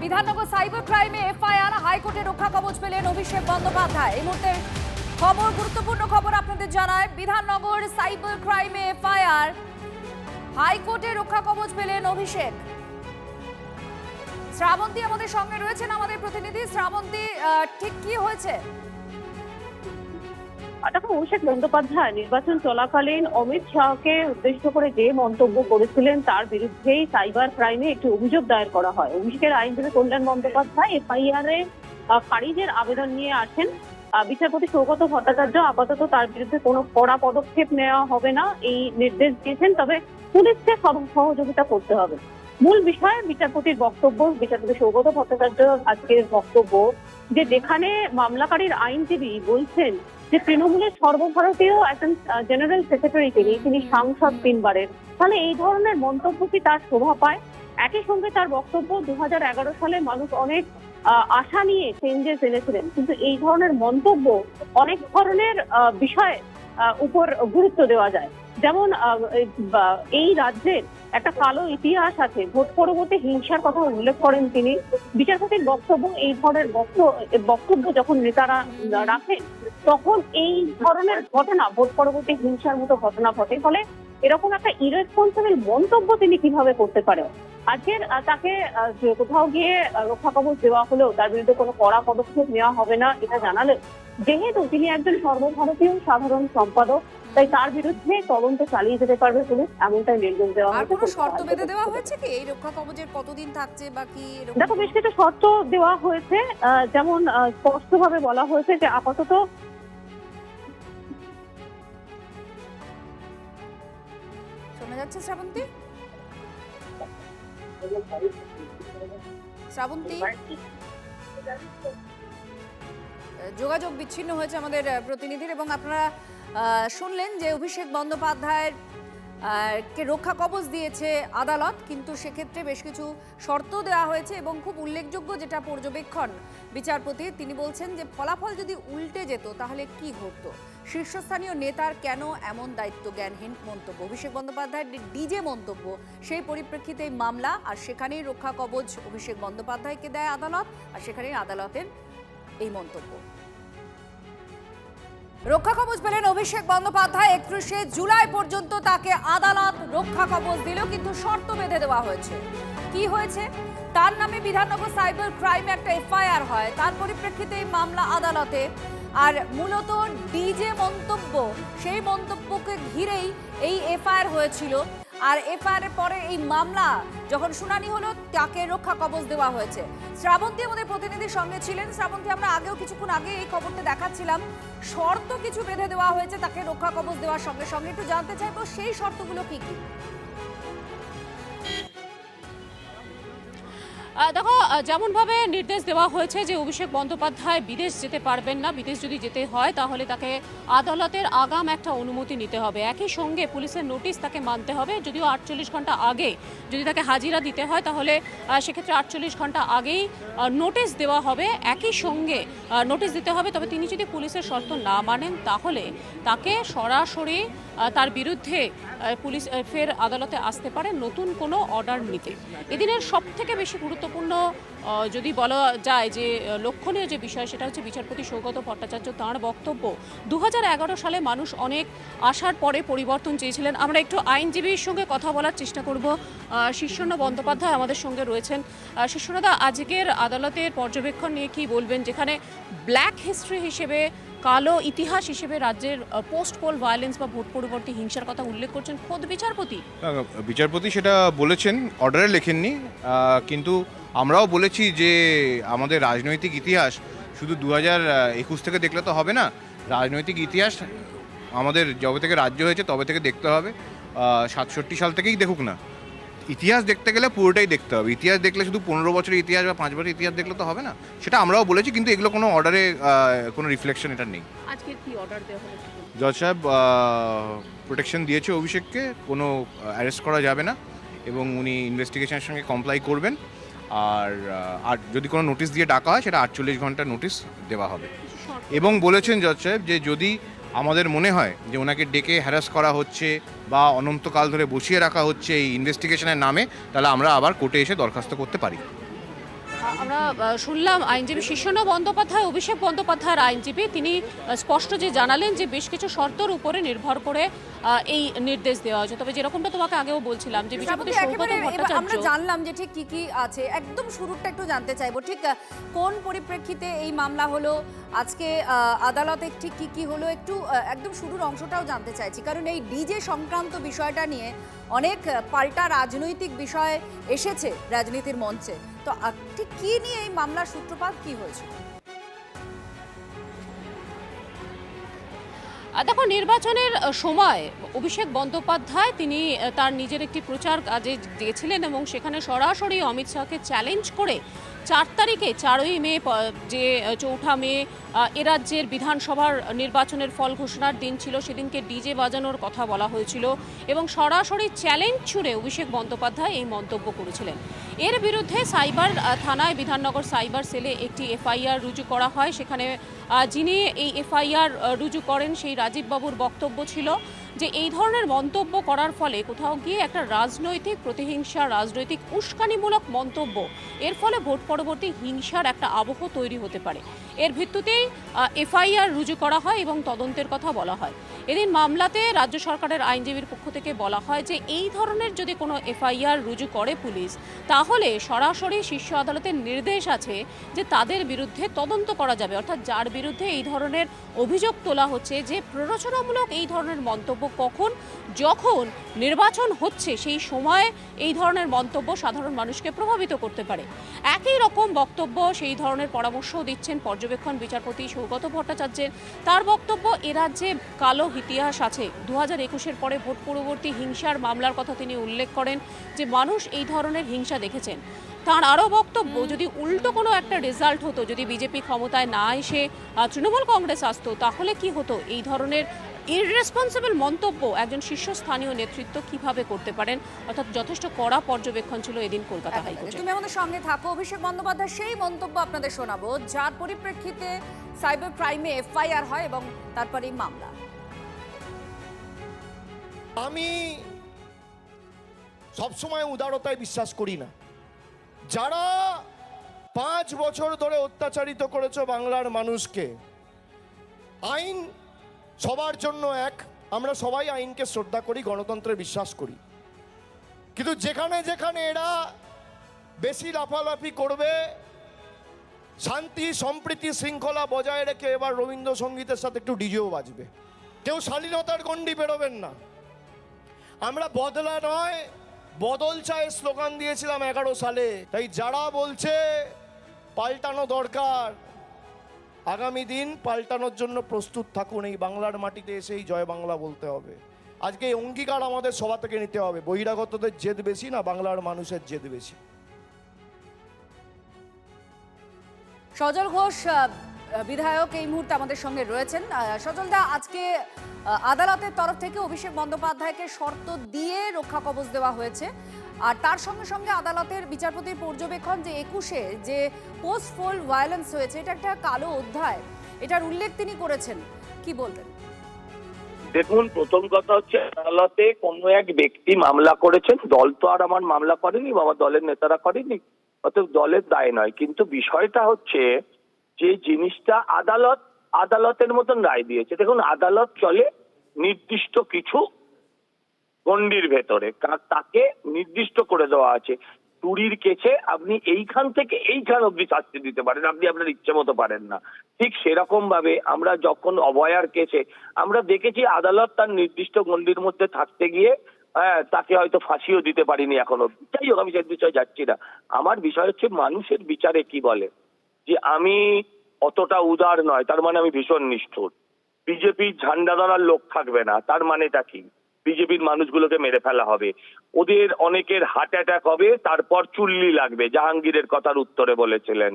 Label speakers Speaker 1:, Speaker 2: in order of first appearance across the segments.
Speaker 1: Bidhannagar cyber ক্রাইমে FIR, হাইকোর্টে রক্ষা কবচ পেলেন অভিষেক বন্দ্যোপাধ্যায়। এই মুহূর্তে খবর, গুরুত্বপূর্ণ খবর আপনাদের জানায়। বিধাননগর সাইবার ক্রাইমে এফআইআর, হাইকোর্টে রক্ষা কবচ পেলেন অভিষেক। শ্রাবন্তী আমাদের সঙ্গে রয়েছেন, আমাদের প্রতিনিধি। শ্রাবন্তী, ঠিক কি হয়েছে?
Speaker 2: দেখো, অভিষেক বন্দ্যোপাধ্যায় নির্বাচন চলাকালীন অমিত শাহকে উদ্দেশ্য করে যে মন্তব্য করেছিলেন তার বিরুদ্ধেই সাইবার ক্রাইমে একটি অভিযোগ দায়ের করা হয়। অভিষেকের আইনজীবী কল্যাণ বন্দ্যোপাধ্যায় এফআইআর এ খারিজের আবেদন নিয়ে আসেন। বিচারপতি সৌগত ভট্টাচার্য আপাতত তার বিরুদ্ধে কোনো কড়া পদক্ষেপ নেওয়া হবে না এই নির্দেশ দিয়েছেন, তবে পুলিশকে সহযোগিতা করতে হবে। মূল বিষয়ে বিচারপতির বক্তব্য, বিচারপতি সৌগত ভট্টাচার্য আজকের বক্তব্য, যে যেখানে মামলাকারীর আইনজীবী বলছেন যে তৃণমূলের সর্বভারতীয় একজন জেনারেল সেক্রেটারি তিনি সাংসদ 3 বারের, তাহলে এই ধরনের মন্তব্য কি তার শোভা পায়? একই সঙ্গে তার বক্তব্য, 2011 সালে মানুষ অনেক আশা নিয়ে চেঞ্জেস এনেছিলেন, কিন্তু এই ধরনের মন্তব্য অনেক ধরনের বিষয়ে উপর গুরুত্ব দেওয়া যায়। যেমন এই রাজ্যের একটা কালো ইতিহাস আছে, ভোট পরবর্তী হিংসার কথা উল্লেখ করেন তিনি। বিচারপতির বক্তব্য, এই ধরনের বক্তব্য যখন নেতারা রাখেন তখন এই ধরনের ঘটনা, ভোট পরবর্তী হিংসার মতো ঘটনা ঘটে। ফলে এরকম একটা ইরেসপন্সিবল মন্তব্য তিনি কিভাবে করতে পারেন? আজকের তাকে কোথাও গিয়ে রক্ষা কবচ দেওয়া হলেও তার বিরুদ্ধে কোনো কড়া পদক্ষেপ নেওয়া হবে না এটা জানালেন। যেহেতু তিনি একজন সর্বভারতীয় সাধারণ সম্পাদক, তাই তার বিরুদ্ধে তদন্ত চালিয়ে যেতে পারবে পুলিশ, এমনটাই নির্দেশ দেওয়া হয়েছে।
Speaker 1: আর কোনো শর্ত বেঁধে দেওয়া হয়েছে কি এই রক্ষা কবচের কতদিন থাকছে বা কি?
Speaker 2: দেখো, বেশ কিছু শর্ত দেওয়া হয়েছে। যেমন স্পষ্টভাবে বলা হয়েছে যে আপাতত
Speaker 1: শোনা যাচ্ছে শ্রাবন্তী? শ্রাবন্তী, যোগাযোগ বিচ্ছিন্ন হয়েছে আমাদের প্রতিনিধির, এবং আপনারা শুনলেন যে অভিষেক বন্দ্যোপাধ্যায়ের কে রক্ষা কবচ দিয়েছে আদালত, কিন্তু সেক্ষেত্রে বেশ কিছু শর্ত দেওয়া হয়েছে এবং খুব উল্লেখযোগ্য যেটা পর্যবেক্ষণ বিচারপতি, তিনি বলছেন যে ফলাফল যদি উল্টে যেত তাহলে কি ঘটতো। শীর্ষস্থানীয় নেতার কেন এমন দায়িত্ব জ্ঞানহীন মন্তব্য, অভিষেক বন্দ্যোপাধ্যায়ের ডিজে মন্তব্য, সেই পরিপ্রেক্ষিতে মামলা, আর সেখানেই রক্ষা কবচ অভিষেক বন্দ্যোপাধ্যায়কে দেয় আদালত, আর সেখানেই আদালতের এই মন্তব্য। রক্ষা কবচ পেলেন অভিষেক বন্দ্যোপাধ্যায়। 31শে জুলাই পর্যন্ত তাকে আদালত রক্ষা কবচ দিল, কিন্তু শর্ত বেঁধে দেওয়া হয়েছে। কি হয়েছে? তার নামে বিধাননগর সাইবার ক্রাইমে একটা এফআইআর হয়, তার পরিপ্রেক্ষিতে মামলা আদালতে। আর মূলত ডিজে মন্তব্য, সেই মন্তব্যকে ঘিরেই এই এফআইআর হয়েছিল। আর এফআইআর এর পরে এই মামলা যখন শুনানি হলো, তাকে রক্ষা কবচ দেওয়া হয়েছে। শ্রাবন্তী আমাদের প্রতিনিধির সঙ্গে ছিলেন। শ্রাবন্তী, আমরা আগেও কিছুক্ষণ আগে এই খবরটা দেখাচ্ছিলাম, শর্ত কিছু বেঁধে দেওয়া হয়েছে তাকে রক্ষা কবচ দেওয়ার সঙ্গে সঙ্গে। একটু জানতে চাইবো সেই শর্তগুলো কি কি?
Speaker 3: দেখো, যেমনভাবে নির্দেশ দেওয়া হয়েছে যে অভিষেক বন্দ্যোপাধ্যায় বিদেশ যেতে পারবেন না, বিদেশ যদি যেতে হয় তাহলে তাকে আদালতের আগাম একটা অনুমতি নিতে হবে। একই সঙ্গে পুলিশের নোটিশ তাকে মানতে হবে, যদিও 48 ঘন্টা আগে যদি তাকে হাজিরা দিতে হয় তাহলে সেক্ষেত্রে 48 ঘন্টা আগেই নোটিশ দেওয়া হবে। একই সঙ্গে নোটিশ দিতে হবে, তবে তিনি যদি পুলিশের শর্ত না মানেন তাহলে তাকে সরাসরি তার বিরুদ্ধে পুলিশ ফের আদালতে আসতে পারে নতুন কোনো অর্ডার নিতে। এদিনের সবথেকে বেশি গুরুত্বপূর্ণ যদি বলা যায় যে লক্ষণীয় যে বিষয়, সেটা হচ্ছে বিচারপতি সৌগত ভট্টাচার্য, তাঁর বক্তব্য। 2011 সালে মানুষ অনেক আসার পরে পরিবর্তন চেয়েছিলেন। আমরা একটু আইনজীবীর সঙ্গে কথা বলার চেষ্টা করব। শীর্ষণ্য বন্দ্যোপাধ্যায় আমাদের সঙ্গে রয়েছেন। শীর্ষণ্যদা, আজকের আদালতের পর্যবেক্ষণ নিয়ে কি বলবেন, যেখানে ব্ল্যাক হিস্ট্রি হিসেবে, কালো ইতিহাস হিসেবে রাজ্যের পোস্ট পোল ভায়োলেন্স বা ভোট পরবর্তী হিংসার কথা উল্লেখ করছেন খোদ বিচারপতি?
Speaker 4: বিচারপতি সেটা বলেছেন, অর্ডারে লেখেননি, কিন্তু আমরাও বলেছি যে আমাদের রাজনৈতিক ইতিহাস শুধু 2021 থেকে দেখলে তো হবে না। রাজনৈতিক ইতিহাস আমাদের যবে থেকে রাজ্য হয়েছে তবে থেকে দেখতে হবে, 67 সাল থেকেই দেখুক না। ইতিহাস দেখতে গেলে পুরোটাই দেখতে হবে। ইতিহাস দেখলে শুধু 15 বছরের ইতিহাস বা 5 বছরের ইতিহাস দেখলে তো হবে না, সেটা আমরাও বলেছি, কিন্তু এগুলো কোনো অর্ডারে কোনো রিফ্লেকশন এটা নেই।
Speaker 3: আজকে কি অর্ডার দেওয়া হলো?
Speaker 4: জজ সাহেব প্রোটেকশন দিয়েছে অভিষেককে, কোনো অ্যারেস্ট করা যাবে না এবং উনি ইনভেস্টিগেশনের সঙ্গে কমপ্লাই করবেন। আর যদি কোনো নোটিশ দিয়ে ডাকা হয় সেটা 48 ঘন্টার নোটিশ দেওয়া হবে। এবং বলেছেন জজ সাহেব যে যদি আমাদের মনে হয় যে ওনাকে ডেকে হ্যারাস করা হচ্ছে বা অনন্তকাল ধরে বসিয়ে রাখা হচ্ছে এই ইনভেস্টিগেশনের নামে, তাহলে আমরা আবার কোর্টে এসে দরখাস্ত করতে পারি।
Speaker 3: আমরা শুনলাম আইনজীবী শিষ্যনাথ বন্দ্যোপাধ্যায়, অভিষেক বন্দ্যোপাধ্যায়ের আইনজীবী, তিনি স্পষ্ট যে জানালেন যে বেশ কিছু শর্তের উপরে নির্ভর করে এই নির্দেশ দেওয়া হয়েছে। তবে যেরকমটা তোমাকে আগেও বলছিলাম যে বিচারপতি সৌগত
Speaker 1: একেবারে এবার
Speaker 3: ভট্টাচার্য,
Speaker 1: আমরা জানলাম যে ঠিক কি কি আছে, একদম শুরুটা একটু জানতে চাইবো, ঠিক কোন পরিপ্রেক্ষিতে এই মামলা হলো, আজকে আদালতে ঠিক কি কি হলো, একটু একদম শুরুর অংশটাও জানতে চাইছি, কারণ এই ডিজে সংক্রান্ত বিষয়টা নিয়ে অনেক পাল্টা রাজনৈতিক বিষয় এসেছে রাজনীতির মঞ্চে। তো ঠিক কি নিয়ে এই মামলার সূত্রপাত কি হয়েছে?
Speaker 3: দেখো, নির্বাচনের সময় অভিষেক বন্দ্যোপাধ্যায় তিনি তার নিজের একটি প্রচার কাজে গিয়েছিলেন এবং সেখানে সরাসরি অমিত শাহকে চ্যালেঞ্জ করে 4 তারিখে 4ই মে, যে 4ঠা মে এ রাজ্যের বিধানসভার নির্বাচনের ফল ঘোষণার দিন ছিল, সেদিনকে ডিজে বাজানোর কথা বলা হয়েছিল এবং সরাসরি চ্যালেঞ্জ ছুড়ে অভিষেক বন্দ্যোপাধ্যায় এই মন্তব্য করেছিলেন। এর বিরুদ্ধে সাইবার থানায়, বিধাননগর সাইবার সেলে একটি এফআইআর রুজু করা হয়। সেখানে যিনি এই এফআইআর রুজু করেন সেই রাজীব বাবুর বক্তব্য ছিল যে এই ধরনের মন্তব্য করার ফলে কোথাও গিয়ে একটা রাজনৈতিক প্রতিহিংসা, রাজনৈতিক উস্কানিমূলক মন্তব্য, এর ফলে ভোট পরবর্তী হিংসার একটা আবহ তৈরি হতে পারে। এর ভিত্তিতেই এফআইআর রুজু করা হয় এবং তদন্তের কথা বলা হয়। এদিন মামলাতে রাজ্য সরকারের আইনজীবীর পক্ষ থেকে বলা হয় যে এই ধরনের যদি কোনো এফআইআর রুজু করে পুলিশ, তাহলে সরাসরি শীর্ষ আদালতের নির্দেশ আছে যে তাদের বিরুদ্ধে তদন্ত করা যাবে, অর্থাৎ যার বিরুদ্ধে এই ধরনের অভিযোগ তোলা হচ্ছে যে প্ররোচনামূলক এই ধরনের মন্তব্য, কখন যখন নির্বাচন হচ্ছে সেই সময় এই ধরনের মন্তব্য সাধারণ মানুষকে প্রভাবিত করতে পারে। একই রকম বক্তব্য, সেই ধরনের পরামর্শও দিচ্ছেন পর্যবেক্ষণ বিচারপতি সৌগত ভট্টাচার্যের। তার বক্তব্য, এ রাজ্যে কালো ইতিহাস আছে। 2021-এর পরে ভোট পরবর্তী হিংসার মামলার কথা তিনি উল্লেখ করেন যে মানুষ এই ধরনের হিংসা দেখেছেন। তার আরও বক্তব্য, যদি উল্টো কোনো একটা রেজাল্ট হতো, যদি বিজেপি ক্ষমতায় না এসে তৃণমূল কংগ্রেস আসতো, তাহলে কি হতো? এই ধরনের ইররেসপন্সিবল মন্তব্য একজন শীর্ষস্থানীয় নেতৃত্ব কিভাবে করতে পারেন, অর্থাৎ যথেষ্ট কড়া পর্যবেক্ষণ ছিল এদিন কলকাতা হাইকোর্টে।
Speaker 1: তুমি আমাদের সঙ্গে থাকো। অভিষেক বন্দ্যোপাধ্যায় সেই মন্তব্য আপনাদের শোনাবো যার পরিপ্রেক্ষিতে সাইবার ক্রাইমে এফআইআর হয় এবং তারপরেই মামলা।
Speaker 5: আমি সবসময় উদারতায় বিশ্বাস করি না। যারা 5 বছর ধরে অত্যাচারিত করেছে বাংলার মানুষকে, আইন সবার জন্য এক, আমরা সবাই আইনকে শ্রদ্ধা করি, গণতন্ত্রে বিশ্বাস করি, কিন্তু যেখানে যেখানে এরা বেশি লাফালাফি করবে, শান্তি সম্প্রীতি শৃঙ্খলা বজায় রেখে এবার রবীন্দ্রসঙ্গীতের সাথে একটু ডিজেও বাজবে, কেউ শালীনতার গণ্ডি বেরোবেন না। আমরা বদলা নয় বদল চায় স্লোগান দিয়েছিলাম 11 সালে। তাই যারা বলছে পাল্টানো দরকার, আগামী দিন পাল্টানোর জন্য প্রস্তুত থাকুন। এই বাংলার মাটিতে এসেই জয় বাংলা বলতে হবে। আজকে এই অঙ্গীকার আমাদের সভা থেকে নিতে হবে। বহিরাগতদের জেদ বেশি না, বাংলার মানুষের জেদ বেশি।
Speaker 1: সজল ঘোষ বিধায়ক এই মুহূর্তে আমাদের সঙ্গে রয়েছেন। সজলদা, আজকে আদালতের তরফ থেকে অভিষেক বন্দ্যোপাধ্যায়কে শর্ত দিয়ে রক্ষা কবচ দেওয়া হয়েছে, আর তার সঙ্গে সঙ্গে আদালতের বিচারপতির পর্যবেক্ষণ যে 21-এ যে পোস্ট পোল ভায়োলেন্স হয়েছে, এটা একটা কালো অধ্যায়, এটার উল্লেখ তিনি করেছেন, কি বলবেন?
Speaker 6: দেখুন, প্রথম কথা হচ্ছে আদালতে কোনো এক ব্যক্তি মামলা করেছেন, দল তো আর আমার মামলা করেনি বা আমার দলের নেতারা করেনি, অতএব দলের দায় নয়। কিন্তু বিষয়টা হচ্ছে যে জিনিসটা আদালতের মতন রায় দিয়েছে। দেখুন, আদালত চলে নির্দিষ্ট কিছু গণ্ডির ভেতরে, তাকে নির্দিষ্ট করে দেওয়া আছে। চুরির কেসে আপনি এইখান থেকে এইখান অব্দি শাস্তি দিতে পারেন, আপনি আপনার ইচ্ছে মতো পারেন না। ঠিক সেরকম ভাবে আমরা যখন অভয়ার কেসে আমরা দেখেছি আদালত তার নির্দিষ্ট গণ্ডির মধ্যে থাকতে গিয়ে তাকে হয়তো ফাঁসিও দিতে পারিনি এখনো। যাই হোক, আমি সেই বিষয়ে যাচ্ছি না। আমার বিষয় হচ্ছে মানুষের বিচারে কি বলে যে আমি অতটা উদার নয়, তার মানে আমি ভীষণ নিষ্ঠুর। বিজেপির ঝান্ডা ধরার লোক থাকবে না, তার মানেটা কি? বিজেপির মানুষগুলোকে মেরে ফেলা হবে, ওদের অনেকের হার্ট অ্যাটাক হবে, তারপর চুল্লি লাগবে, জাহাঙ্গীরের কথার উত্তরে বলেছিলেন।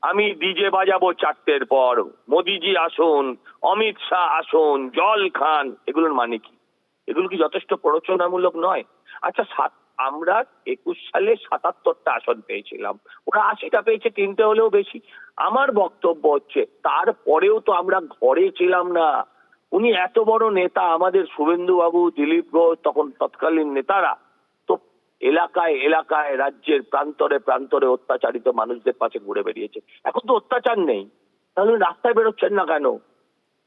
Speaker 6: আমি ডিজে বাজাবো 4টের পর, মোদিজি আসুন, অমিত শাহ আসুন, জল খান, এগুলোর মানে কি? এগুলো কি যথেষ্ট প্ররোচনামূলক নয়? আচ্ছা, আমরা 21 সালে 77টা আসন পেয়েছিলাম, ওরা 80টা পেয়েছে, 3টে হলেও বেশি। আমার বক্তব্য হচ্ছে তারপরেও তো আমরা ঘরে ছিলাম না। উনি এত বড় নেতা, আমাদের শুভেন্দু বাবু, দিলীপ ঘোষ, তখন তৎকালীন নেতারা, তো এলাকায় এলাকায় রাজ্যের প্রান্তরে প্রান্তরে অত্যাচারিত মানুষদের পাশে ঘুরে বেরিয়েছে। এখন তো অত্যাচার নেই, তাহলে রাস্তায় বেরোচ্ছেন না কেন?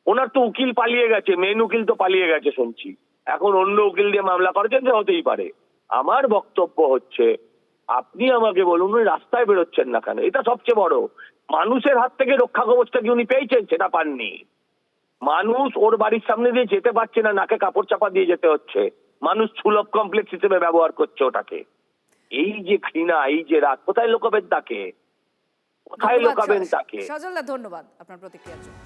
Speaker 6: ওনার তো উকিল পালিয়ে গেছে, মেন উকিল তো পালিয়ে গেছে শুনছি, এখন অন্য উকিল দিয়ে মামলা করেছেন, যে হতেই পারে। আমার বক্তব্য হচ্ছে, আপনি আমাকে বলুন উনি রাস্তায় বেরোচ্ছেন না কেন? এটা সবচেয়ে বড়। মানুষের হাত থেকে রক্ষা কবচটা কি উনি পেয়েছেন? সেটা পাননি। মানুষ ওর বাড়ির সামনে দিয়ে যেতে পারছে না, নাকে কাপড় চাপা দিয়ে যেতে হচ্ছে। মানুষ সুলভ কমপ্লেক্স হিসেবে ব্যবহার করছে ওটাকে। এই যে ঘৃণা, এই যে রাগ, কোথায় লোকাবেন তাকে? কোথায় লোকাবেন তাকে?
Speaker 1: সজলদা ধন্যবাদ আপনার প্রতিক্রিয়ার জন্য।